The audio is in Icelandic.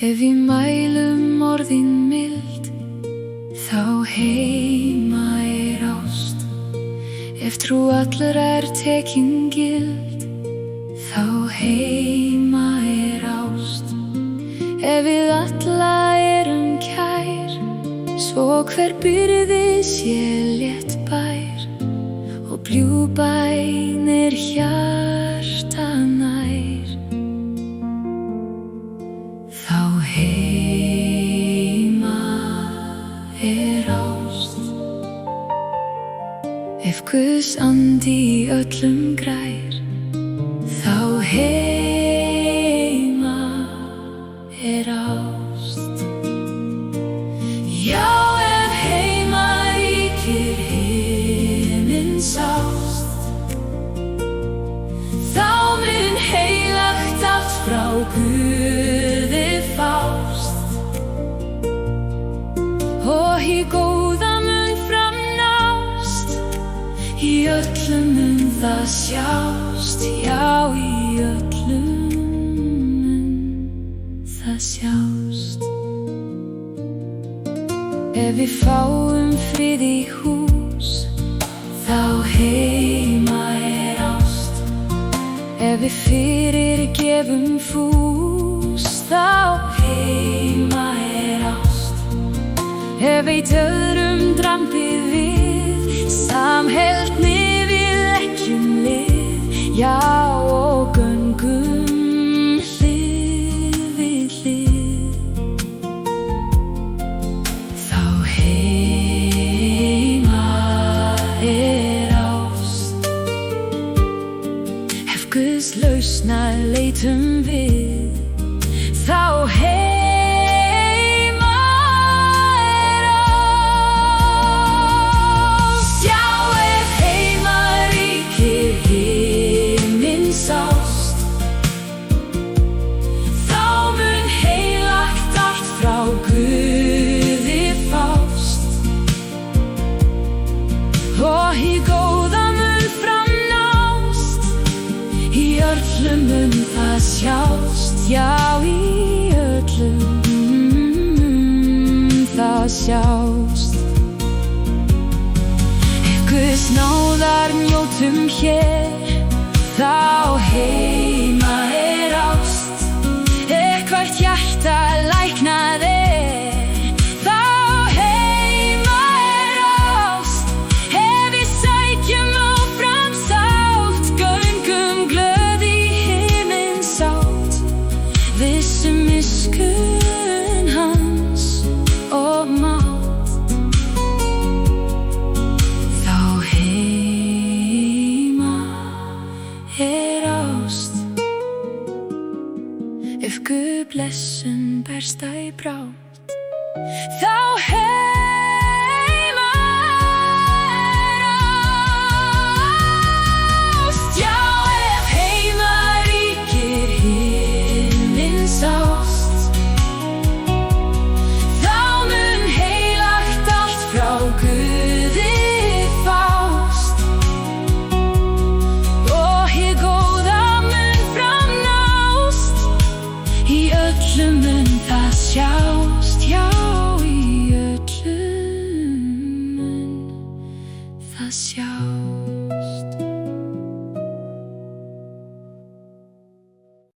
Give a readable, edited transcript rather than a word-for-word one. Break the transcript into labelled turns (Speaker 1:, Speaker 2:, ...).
Speaker 1: Ef í mælum orðin mild, þá heima ást. Ef trú allra tekin gild, þá heima ást. Ef við alla erum kær, svo hver byrði sé létt bær, og bljúg bænir hjarta nær. Þá heima ást. Ef Guðs andi í öllum grær, þá heima ást. Já, ef heima ríkir himins ást, þá mun heilagt allt frá Guði fást, og í góða mun fram nást, í öllum mun það sjást. Já, í öllum mun það sjást. Ef við fáum frið í hús, þá heima ást. Ef við fyrirgefum fús, þá heima ást. Ef veit öðrum drambið við, samheldni við leggjum lið. Já, og göngum hlið við hlið. Þá heima ást. Ef Guðs lausnar leitum við, þá heima ást. Já, ef heima ríkir himins ást, þá mun heilagt allt frá Guði fást, og í góða mun fram nást, í öllum mun það sjást. Já, í öllum það sjást. Ef Guðs náðar njótum hér, þá heima ást. Ef hvert hjarta læknað þá heima ást. Ef við sækjum áfram sátt, göngum glöð í himins átt, vissum miskunn hans og mátt. Þá heima ást. Ef Guð blessun berst æ brátt, þá heima ást. Já, ef heima ríkir himins ást, þá mun heilagt allt frá Guði fást, og í góða mun fram nást, í öllum mun það sjást. Já, í öllum mun það sjást.